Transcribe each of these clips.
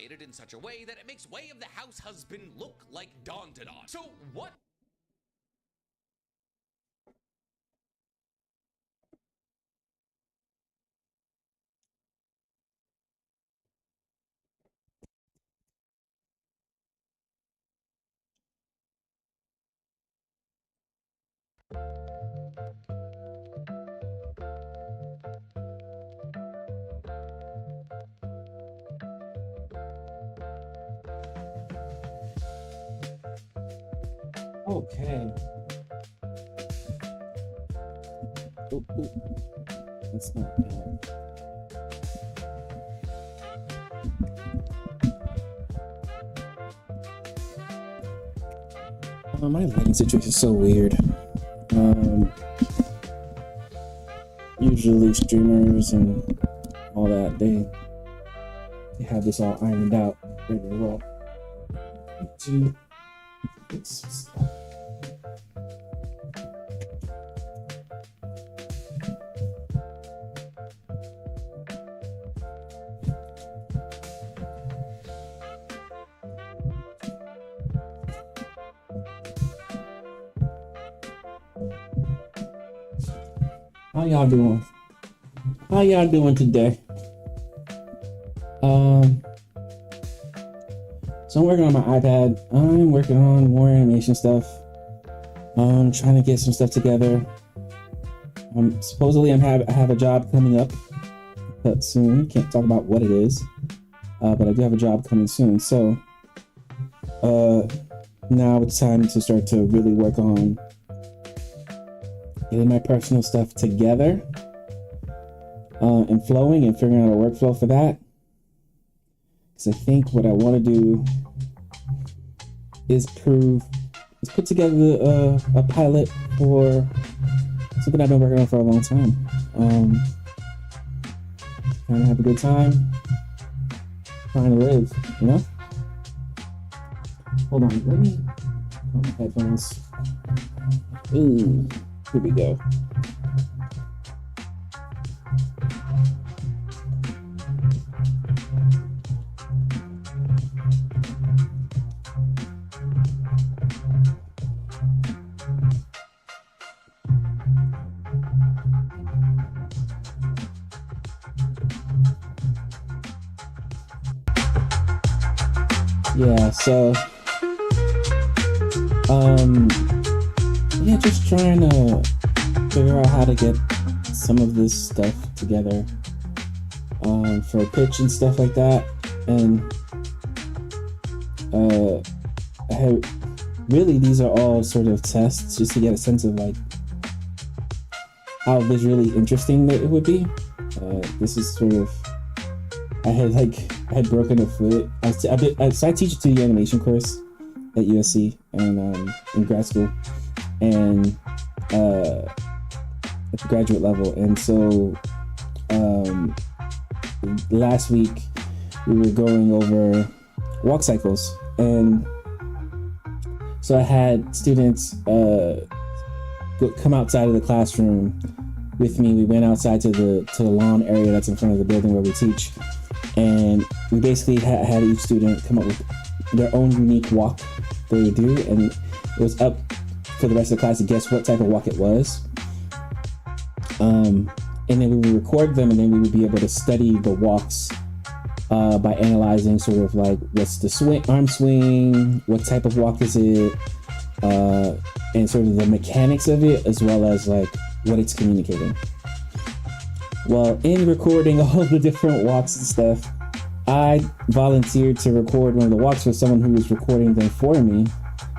decorated in such a way that it makes way of the house husband look like daunted on. So what? Okay. Ooh, that's not bad. My lighting situation is so weird. Usually streamers and all that, they have this all ironed out pretty well. How y'all doing? How y'all doing today? So I'm working on my iPad. I'm working on more animation stuff. I'm trying to get some stuff together. Supposedly I have a job coming up soon. Can't talk about what it is, but I do have a job coming soon. So now it's time to start to really work on getting my personal stuff together and flowing and figuring out a workflow for that. Because I think what I want to do is put together a pilot for something I've been working on for a long time. Trying to have a good time, trying to live, you know? Hold on, let me put my headphones. Ooh, here we go. Yeah, so yeah, just trying to figure out how to get some of this stuff together for a pitch and stuff like that. And really these are all sort of tests just to get a sense of like how visually interesting it would be. This is sort of, I had broken a foot. So I teach a 2-year animation course at USC and in grad school and at the graduate level. And so last week we were going over walk cycles, and so I had students come outside of the classroom with me. We went outside to the lawn area that's in front of the building where we teach. And we basically had each student come up with their own unique walk they would do, and it was up for the rest of the class to guess what type of walk it was. And then we would record them, and then we would be able to study the walks by analyzing sort of like what's the arm swing, what type of walk is it, and sort of the mechanics of it, as well as like what it's communicating. Well, in recording all the different walks and stuff, I volunteered to record one of the walks for someone who was recording them for me,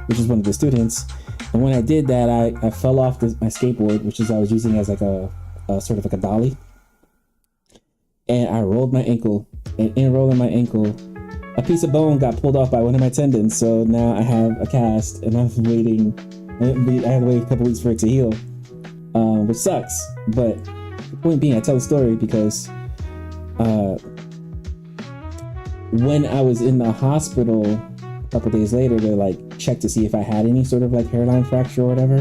which is one of the students. And when I did that, I fell off my skateboard, which is I was using as like a sort of like a dolly. And I rolled my ankle, and in rolling my ankle, a piece of bone got pulled off by one of my tendons. So now I have a cast, and I'm waiting. I had to wait a couple weeks for it to heal, which sucks. But the point being, I tell the story because when I was in the hospital a couple days later to like check to see if I had any sort of like hairline fracture or whatever,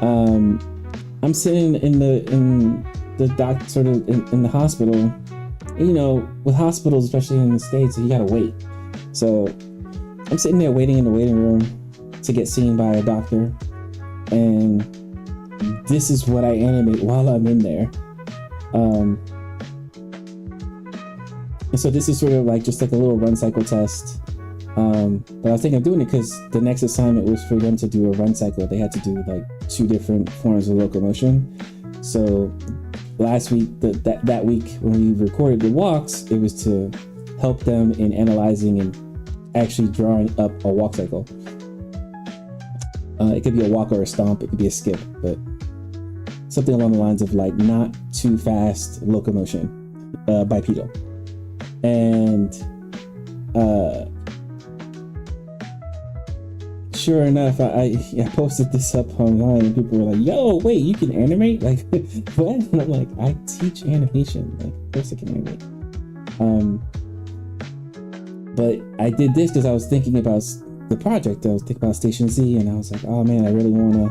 I'm sitting in the doc sort of in the hospital, you know, with hospitals, especially in the States, you gotta wait. So I'm sitting there waiting in the waiting room to get seen by a doctor, and this is what I animate while I'm in there. And so this is sort of like just like a little run cycle test. But I was thinking of doing it because the next assignment was for them to do a run cycle. They had to do like 2 different forms of locomotion. So last week, that week when we recorded the walks, it was to help them in analyzing and actually drawing up a walk cycle. It could be a walk or a stomp, it could be a skip, but something along the lines of like not too fast locomotion, bipedal. And sure enough, I posted this up online and people were like, yo, wait, you can animate? Like, what? And I'm like, I teach animation. Like, of course I can animate. But I did this because I was thinking about the project. I was thinking about Station Z, and I was like, oh man, I really want to,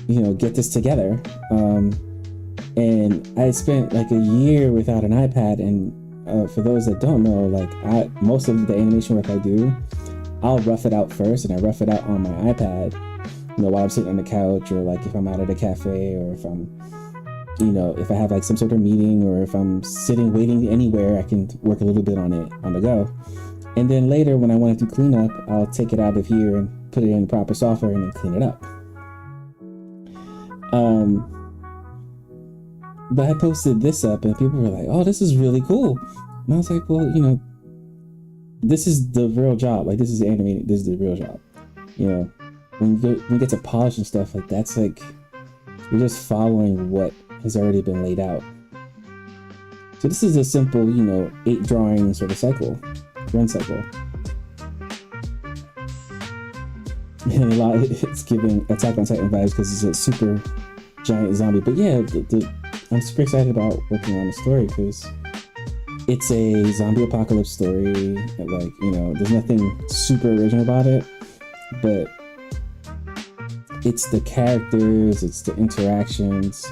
you know, get this together. And I spent like a year without an iPad, and for those that don't know, like most of the animation work I do, I'll rough it out first, and I rough it out on my iPad, you know, while I'm sitting on the couch, or like if I'm out at a cafe, or if I'm, you know, if I have like some sort of meeting, or if I'm sitting waiting anywhere, I can work a little bit on it on the go. And then later when I want to do cleanup, I'll take it out of here and put it in proper software and then clean it up. But I posted this up and people were like, oh, this is really cool. And I was like, well, you know, this is the real job. Like, this is animating. This is the real job. You know, when you get to polish and stuff, like, that's like, you're just following what has already been laid out. So this is a simple, you know, 8 drawing sort of cycle, run cycle. And a lot of it's giving Attack on Titan vibes because it's a super giant zombie. But yeah, I'm super excited about working on the story because it's a zombie apocalypse story. Like, you know, there's nothing super original about it, but it's the characters, it's the interactions.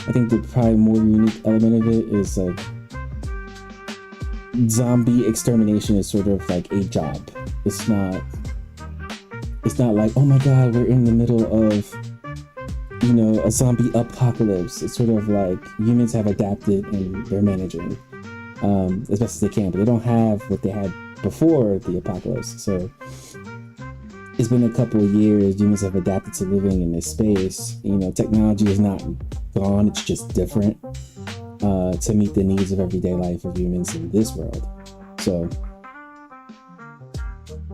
I think the probably more unique element of it is like zombie extermination is sort of like a job. It's not like, oh my god, we're in the middle of, you know, a zombie apocalypse. It's sort of like humans have adapted and they're managing as best as they can, but they don't have what they had before the apocalypse. So it's been a couple of years. Humans have adapted to living in this space. You know, technology is not gone, it's just different to meet the needs of everyday life of humans in this world. So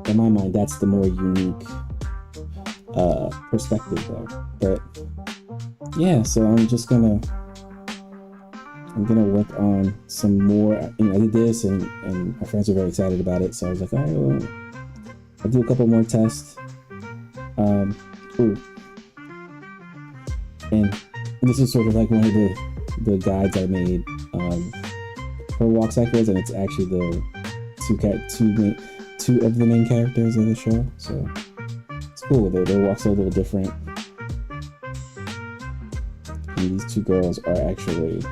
in my mind, that's the more unique perspective there. But yeah, so I'm gonna work on some more. You know, I did this and my friends were very excited about it, so I was like, all right, well, I'll do a couple more tests. And this is sort of like one of the guides I made for walk cycles, and it's actually the two of the main characters of the show. So it's cool. Their walks are a little different. And these 2 girls are actually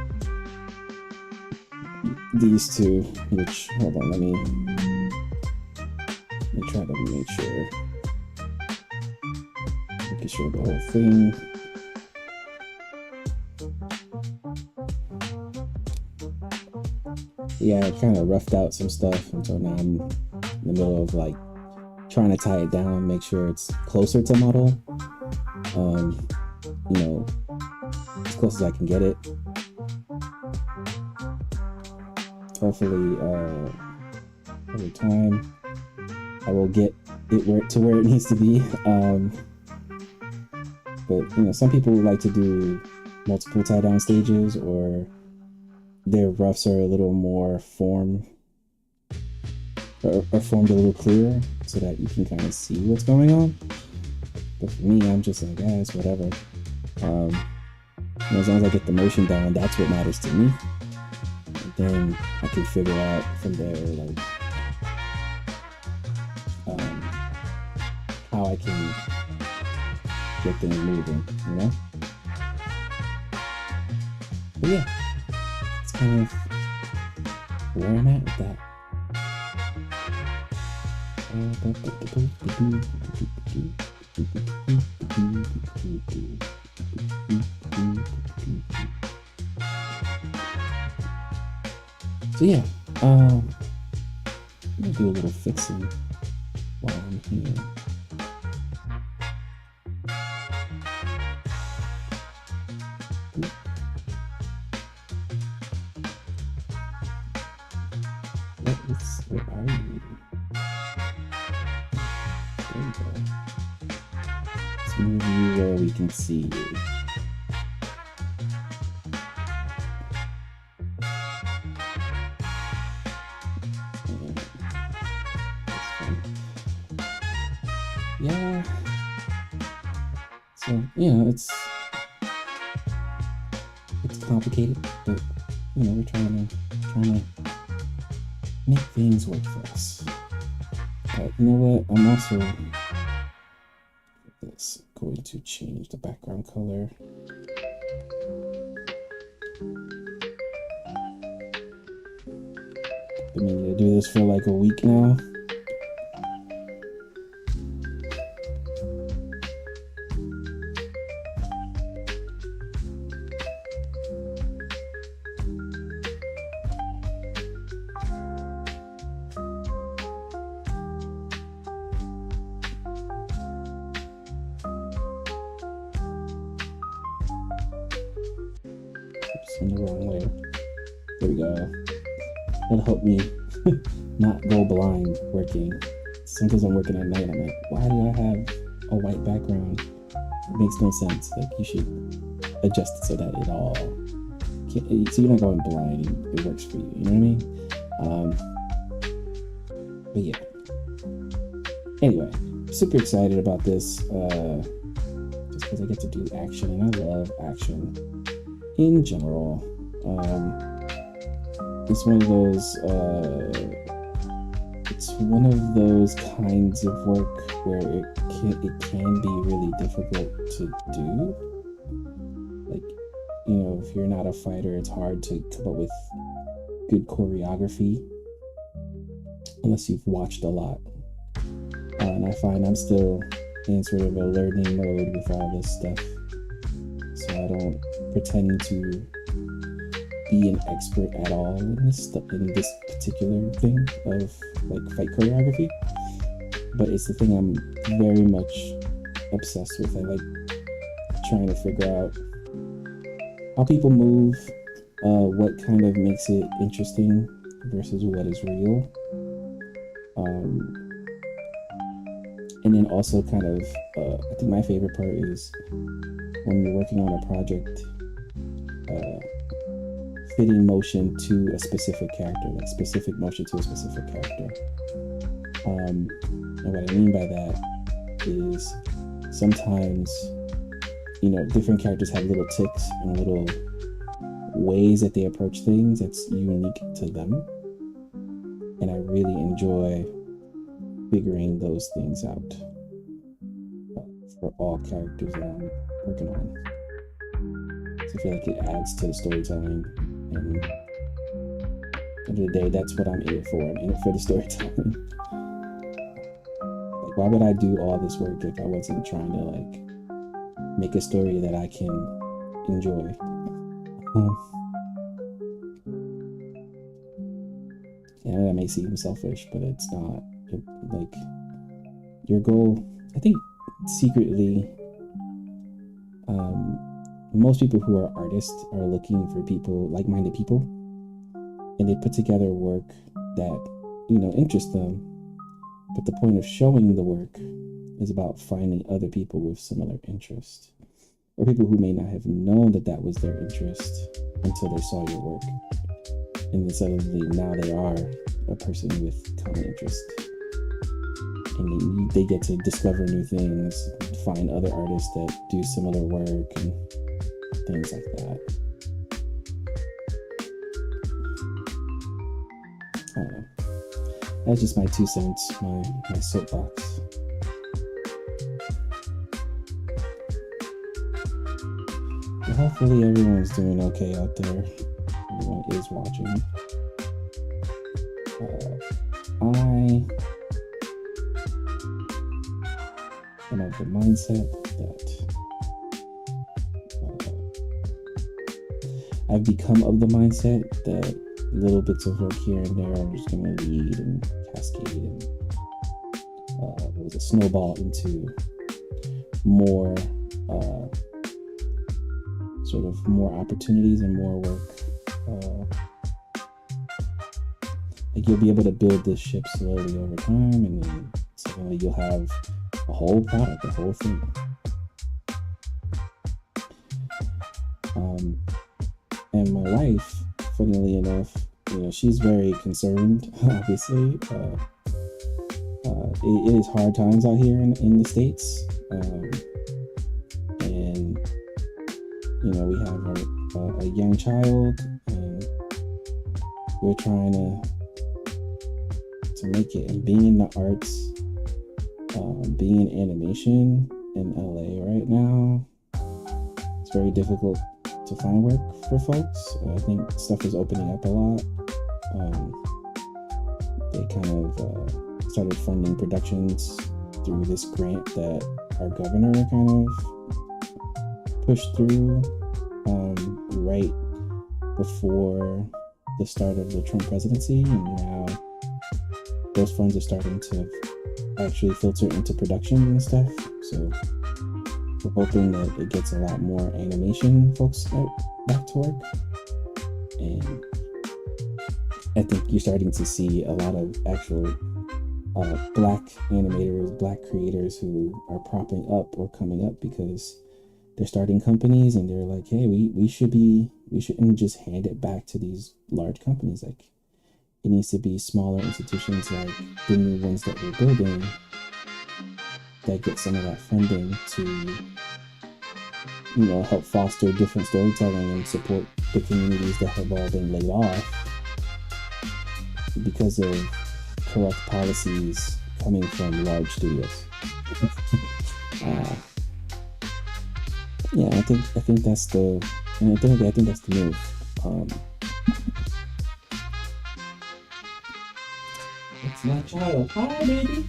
these 2, which, hold on, let me try to make sure. Making sure the whole thing. Yeah, I kind of roughed out some stuff, and so now I'm in the middle of like trying to tie it down, make sure it's closer to model. You know, as close as I can get it. Hopefully, over time, I will get it to where it needs to be. But you know, some people like to do multiple tie down stages, or their roughs are a little more formed a little clearer so that you can kind of see what's going on. But for me, I'm just like, it's whatever. And as long as I get the motion down, that's what matters to me. And then I can figure out from there, like, how I can get things moving, you know? But yeah, it's kind of where I'm at with that. So yeah, I'm gonna do a little fixing while I'm here. Where are you? There we go. Let's move you where we can see you. Yeah. So, you know, it's complicated, but you know, we're trying to make things work for us. But you know what? I'm also going to change the background color. Been meaning to do this for like a week now. In the wrong way. There we go. That'll help me not go blind working. Sometimes I'm working at night, I'm like, why do I have a white background? It makes no sense. Like, you should adjust it so that it all so you're not going blind. It works for you. You know what I mean? But yeah. Anyway, super excited about this. Just because I get to do action, and I love action in general. It's one of those kinds of work where it can be really difficult to do. Like, you know, if you're not a fighter, it's hard to come up with good choreography unless you've watched a lot. And I find I'm still in sort of a learning mode with all this stuff, so I don't pretend to be an expert at all in this particular thing of like fight choreography, but it's the thing I'm very much obsessed with. I like trying to figure out how people move, what kind of makes it interesting versus what is real, and then also kind of I think my favorite part is when you're working on a project, fitting motion to a specific character, like specific motion to a specific character. And what I mean by that is sometimes, you know, different characters have little ticks and little ways that they approach things that's unique to them. And I really enjoy figuring those things out for all characters that I'm working on. So I feel like it adds to the storytelling. And at the end of the day, that's what I'm in it for. I'm in it for the storytelling. Like, why would I do all this work if I wasn't trying to like make a story that I can enjoy? Yeah, that may seem selfish, but it's not. Like, your goal, I think secretly, most people who are artists are looking for people, like-minded people, and they put together work that, you know, interests them. But the point of showing the work is about finding other people with similar interests, or people who may not have known that that was their interest until they saw your work. And then suddenly now they are a person with common interest. And they get to discover new things, find other artists that do similar work and things like that. I don't know. That's just my 2 cents, my soapbox. But hopefully everyone's doing okay out there. Everyone is watching. the mindset that I've become of the mindset that little bits of work here and there are just going to lead and cascade and was a snowball into more sort of more opportunities and more work. Like you'll be able to build this ship slowly over time, and then suddenly you'll have a whole product, a whole thing. And my wife, funnily enough, she's very concerned, obviously. It is hard times out here in the States. And, we have a young child, and we're trying to make it. And being in the arts, being in animation in LA right now, it's very difficult to find work for folks. I think stuff is opening up a lot. They kind of started funding productions through this grant that our governor kind of pushed through right before the start of the Trump presidency, and now those funds are starting to actually filter into production and stuff. So we're hoping that it gets a lot more animation folks back to work. And I think you're starting to see a lot of actual Black animators, Black creators who are propping up or coming up because they're starting companies, and they're like, hey, we shouldn't just hand it back to these large companies. Like, it needs to be smaller institutions like the new ones that we're building that get some of that funding to, help foster different storytelling and support the communities that have all been laid off because of corrupt policies coming from large studios. I think that's the move. It's my child. Hi, baby.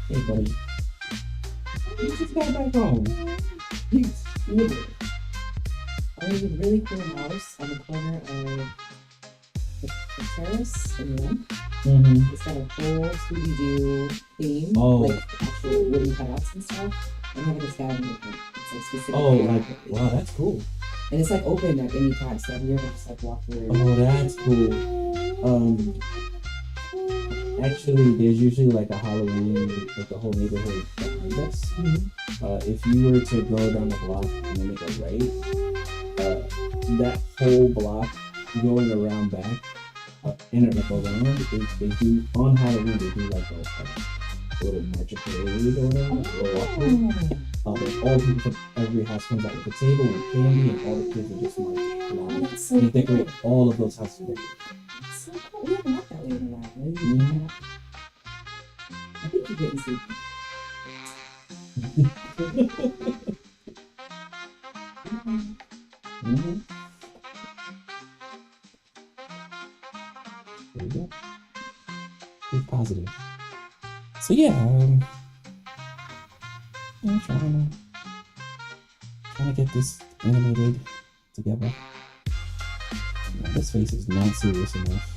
Hey, buddy. You just got back home. I have a really cool house on the corner of the terrace and one. It's got a full Scooby-Doo theme, like actual wooden cutouts and stuff. And having this guy in it, it's like specific. Wow, that's cool. And it's like open at any time, so you're able to just like walk through. Oh, that's cool. Actually, there's usually like a Halloween, like the whole neighborhood behind us. If you were to go down the block and then make a right, that whole block going around back, in and around, they do, on Halloween, they do like a little magic parade or whatever, or walkthrough. All the people from every house comes out with a table with candy, and all the kids are just marching along. So they decorate all of those houses. That's so cool. We haven't walked that way in a while. I think you're getting sleepy. There you go. Be positive. So yeah, I'm trying to get this animated together. This face is not serious enough.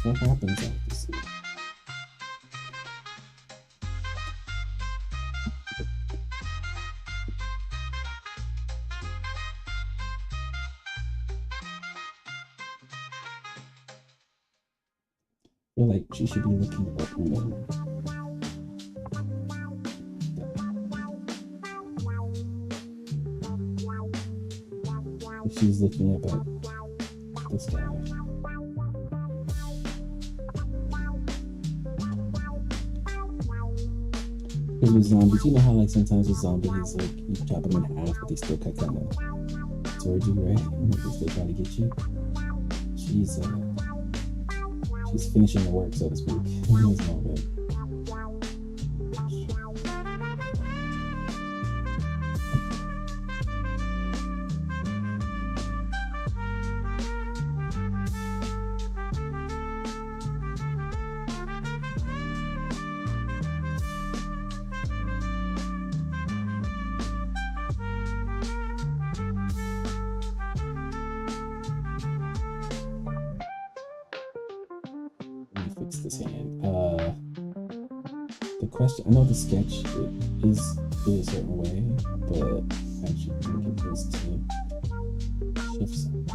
What happens after this? I feel like she should be looking at if she's looking up at this guy. Because with zombies, you know how like sometimes with zombies, like you chop them in half, but they still kind of towards you, right? They still trying to get you. She she's finishing the work, so to speak. It's all good. This hand. The question, I know the sketch is a certain way, but I should think it needs to shift some.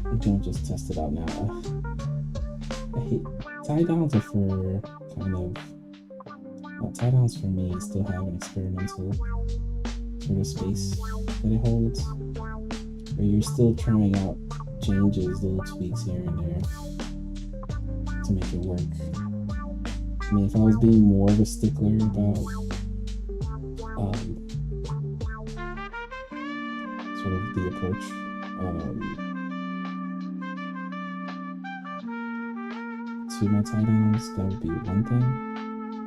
I'm gonna just test it out now. I hate tie downs are for kind of tie downs for me still have an experimental sort of space that it holds, where you're still trying out changes, little tweaks here and there to make it work. I mean, if I was being more of a stickler about sort of the approach, to my tie downs, that would be one thing.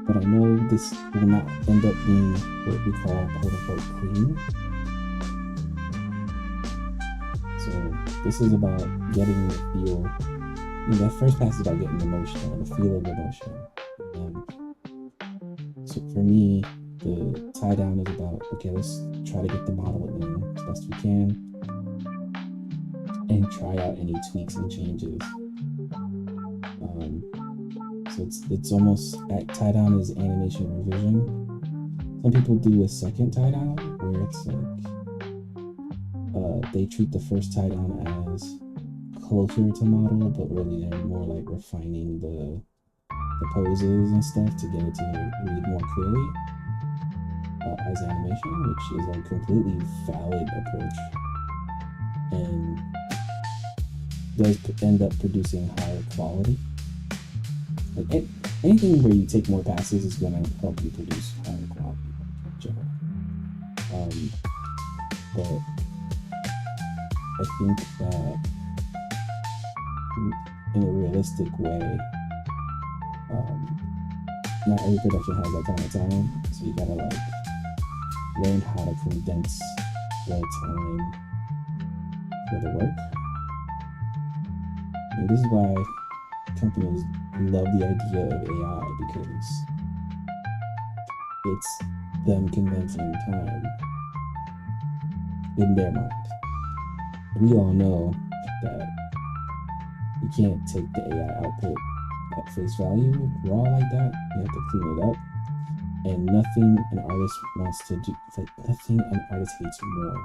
But I know this will not end up being what we call quote-unquote clean. So this is about getting the feel. That first pass is about getting the motion or the feel of the motion. So for me, the tie down is about, okay, let's try to get the model in as best we can and try out any tweaks and changes. So it's almost, tie down is animation revision. Some people do a second tie down where it's like they treat the first tie down as closer to model, but really they're more like refining the poses and stuff to get it to read more clearly as animation, which is a completely valid approach and does end up producing higher quality. Like anything where you take more passes is going to help you produce higher quality in general. But I think that in a realistic way, not every production has that kind of time, so you gotta like learn how to condense the time for the work. And this is why companies love the idea of AI, because it's them condensing time in their mind. We all know that you can't take the AI output at face value raw like that. You have to clean it up. And nothing an artist wants to do, like nothing an artist hates more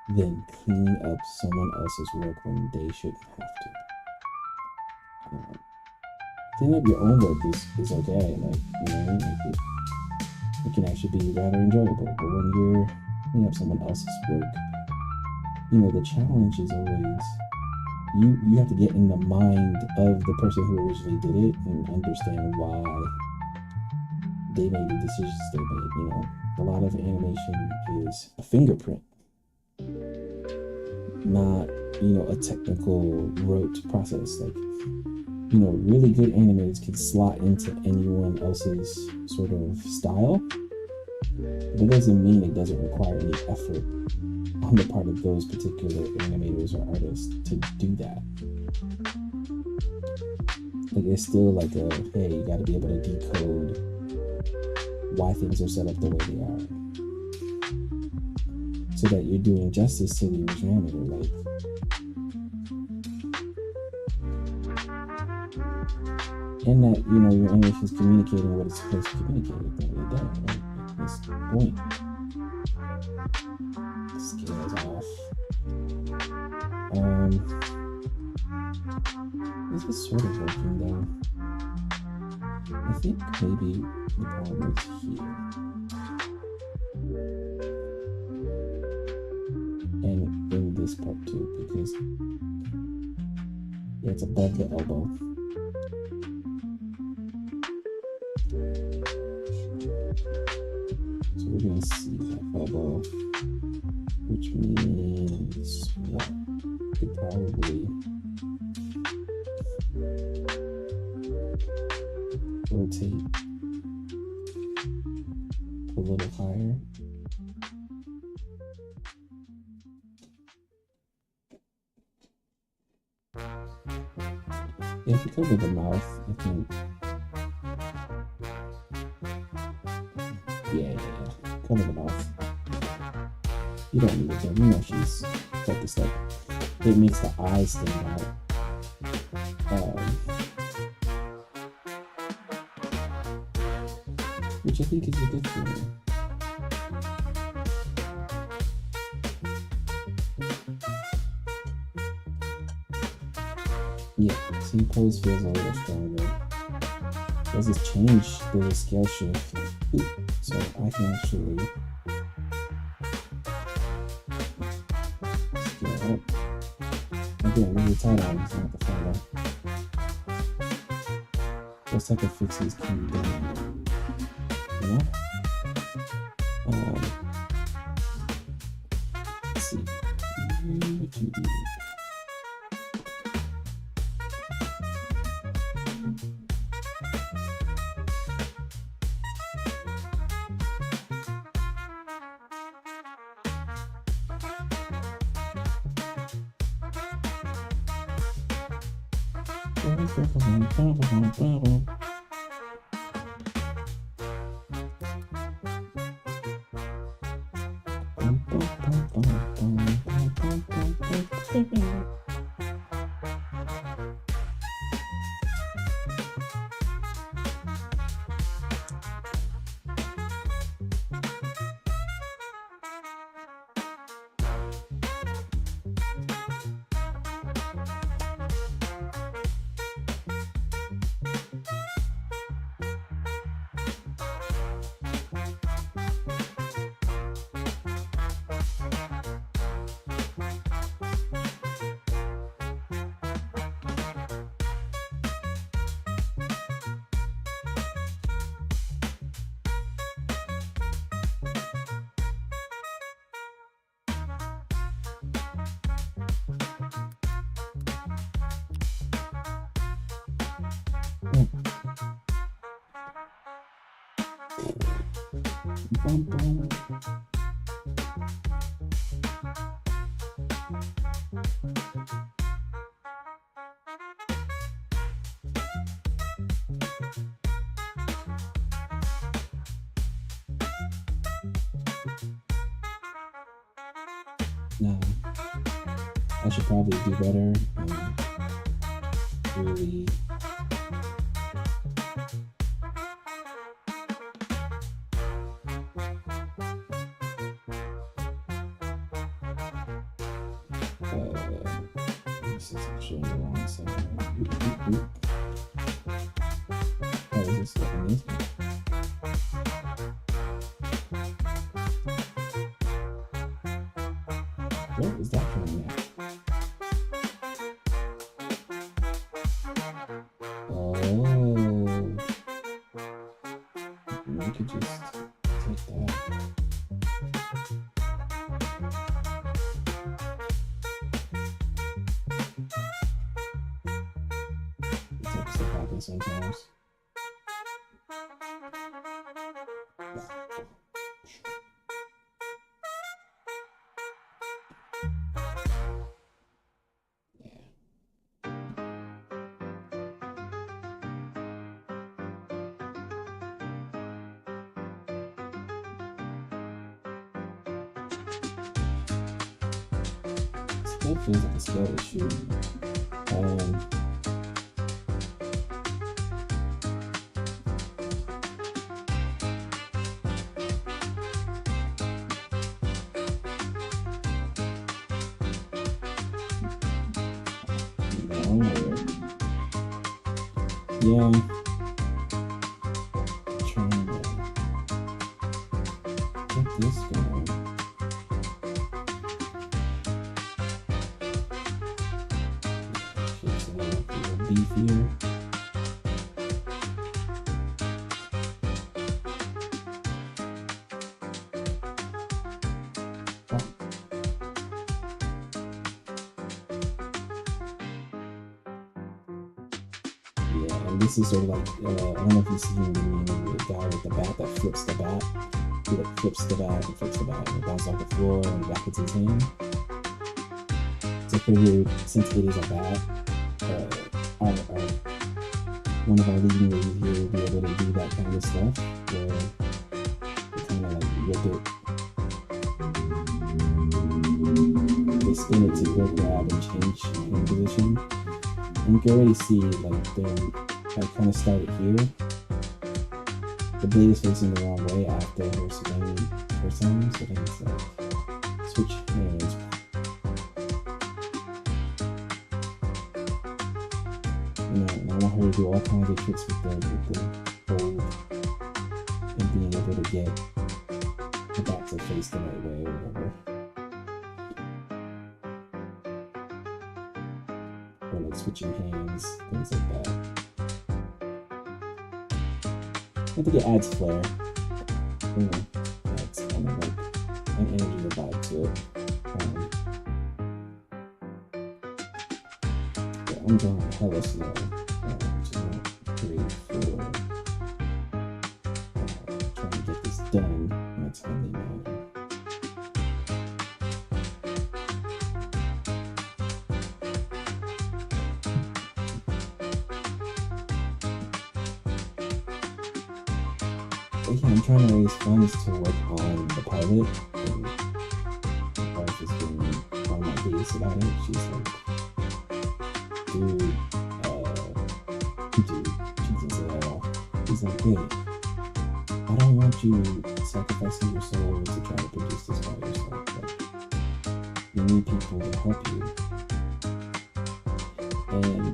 than cleaning up someone else's work when they shouldn't have to. Cleaning up your own work is okay, like, you know, it can actually be rather enjoyable. But when you're cleaning up someone else's work, you know, the challenge is always you have to get in the mind of the person who originally did it and understand why they made the decisions they made. You know, a lot of animation is a fingerprint, not, you know, a technical rote process. Like, you know, really good animators can slot into anyone else's sort of style. But it doesn't mean it doesn't require any effort on the part of those particular animators or artists to do that. Like, it's still like a, hey, you got to be able to decode why things are set up the way they are, so that you're doing justice to the originality. Like, and that, you know, your animation is communicating what it's supposed to communicate at the end of the day, right? That's the point. Scales off. This is sort of working though. I think maybe the problem is here. And in this part too, because it's above the elbow. we're gonna see that elbow, which means what? Could probably rotate a little higher. Yeah, if you cover the mouth, I think. Yeah. Cover the mouth. You don't need it though. You know she's focused up. It makes the eyes stand out. Which I think is a good thing. Yeah, see, pose feels a little stronger. Does this change? There's a scale shift. So I can actually scale up. Again, with the tight arm, it's not the photo. Those type of fixes can be done. You know? Let's see. Now, I should probably do better and really this isn't showing the wrong side. Oh, is this looking this? What is that showing at? Oh, we could just take that. It takes stuff happen sometimes. Still feels like a scale issue. Yeah. Trying to get this going. Shapes a little beefier. this is sort of like, I don't know if you've seen the meme of the guy with the bat that flips the bat. He like flips the bat and flips the bat and it bounces off the floor and back into his hand. So I figured since it is a bat, one of our leading ladies here will be able to do that kind of stuff where they kind of like rip it, they spin it to go grab and change hand position. And you can already see like them like kind of started here. The blade is facing the wrong way after her swing first time, so then it's like switch hands. And I want her to do all kinds of tricks with the hold and being able to get the back to face the right way or whatever. Or like switching hands, things like that. I think it adds flair. That's kind of like an energy vibe to it. I'm going hella slow, which is not great for trying to get this done in a timely manner. But yeah, I'm trying to raise funds to work on the pilot, and my wife has been on my case about it. She's like, dude, she doesn't say that all. He's like, hey, I don't want you sacrificing your soul to try to produce this by yourself. Like, you need people to help you. And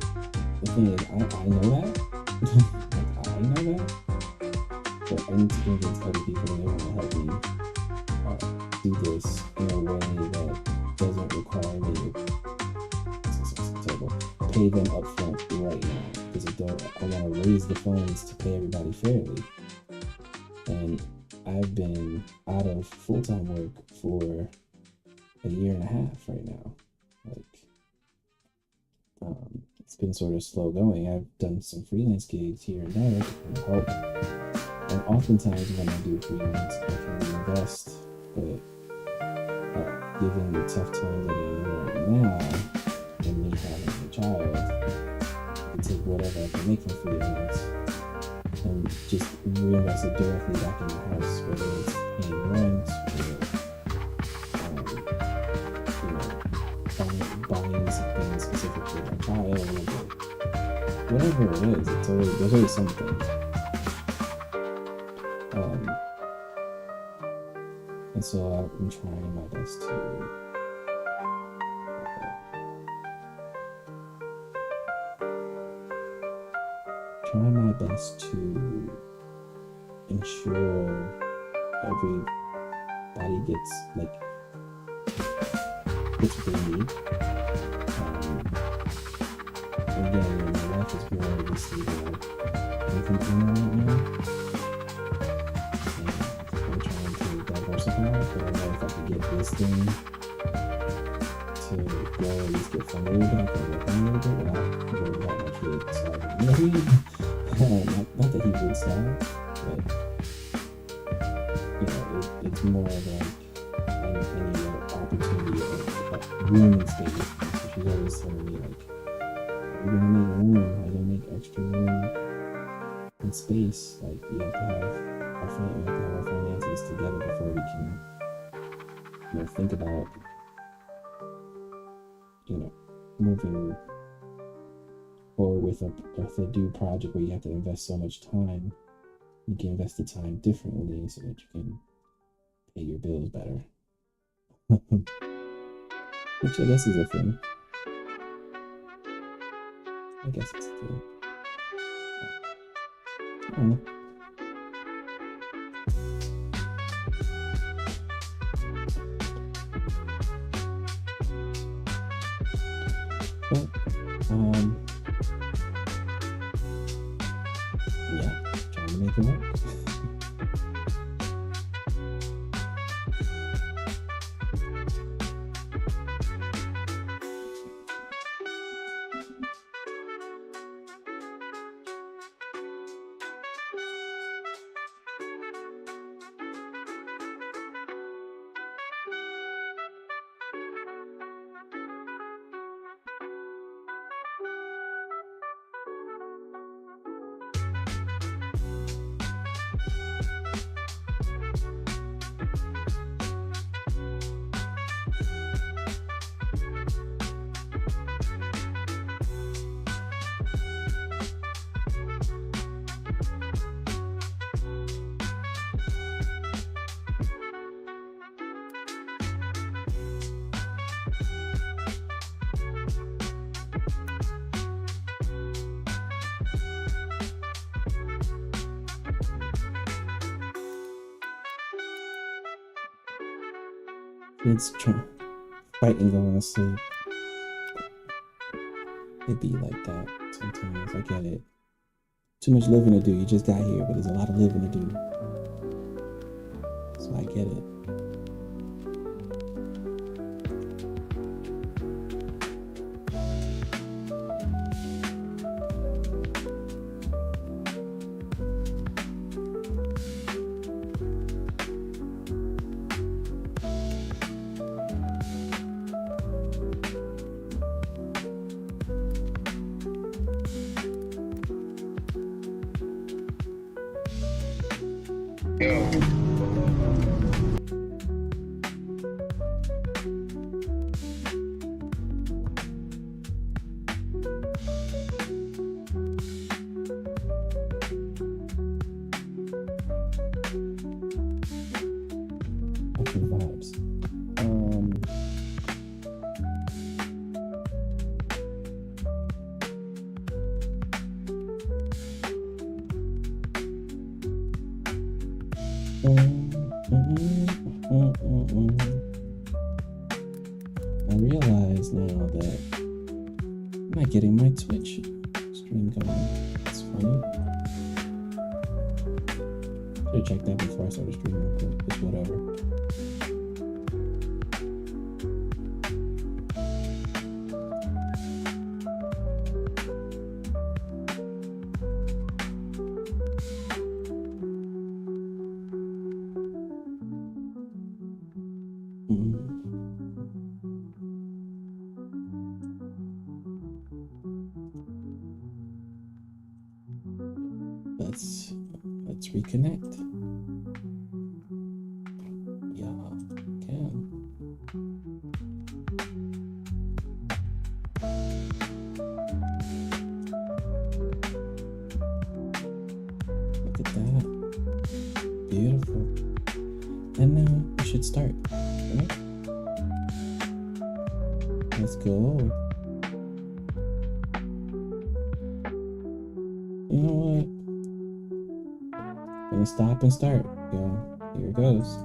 the thing is, I know that. Like, I know that. But I need to convince other people that they want to help me do this in a way that doesn't require me to pay them up front right now, because I want to raise the funds to pay everybody fairly. And I've been out of full-time work for a year and a half right now. Like, it's been sort of slow going. I've done some freelance gigs here and there to kind of help. And oftentimes when I do freelance, I can reinvest, but given the tough times that I'm in right now, and me having a child, I can take whatever I can make from freelance and just reinvest it directly back in the house, whether it's paying rent or buying something specific for my child, or whatever it is. There's always something. And so I've been trying my best to ensure everybody gets what they need. Again, my life is more of a stable income earner right now. I'm trying to diversify, but I know if I could get this thing to go at least get funded a little bit, I can work on a little bit without worrying about my kid starving. You know what I mean? Not that he would starve, but it's more of like I need an opportunity of room and space. So she's always telling me like, we're gonna make room, we're gonna make extra room and space. Like we have to have our finances together before we can think about moving forward with a due project where you have to invest so much time. You can invest the time differently so that you can pay your bills better. Which I guess is a thing. I guess it's a thing. I don't know. But, yeah, trying to make it work. Kids fighting going to sleep. It be like that sometimes. I get it. Too much living to do. You just got here, but there's a lot of living to do. So I get it. Vibes. I realize now that I'm not getting my Twitch stream going. It's funny. Should check that before I started streaming, but it's whatever. Let's reconnect. Yeah, can. Look at that. Beautiful. And now we should start. Right? Let's go. You know what? Gonna stop and start. Yo, here it goes.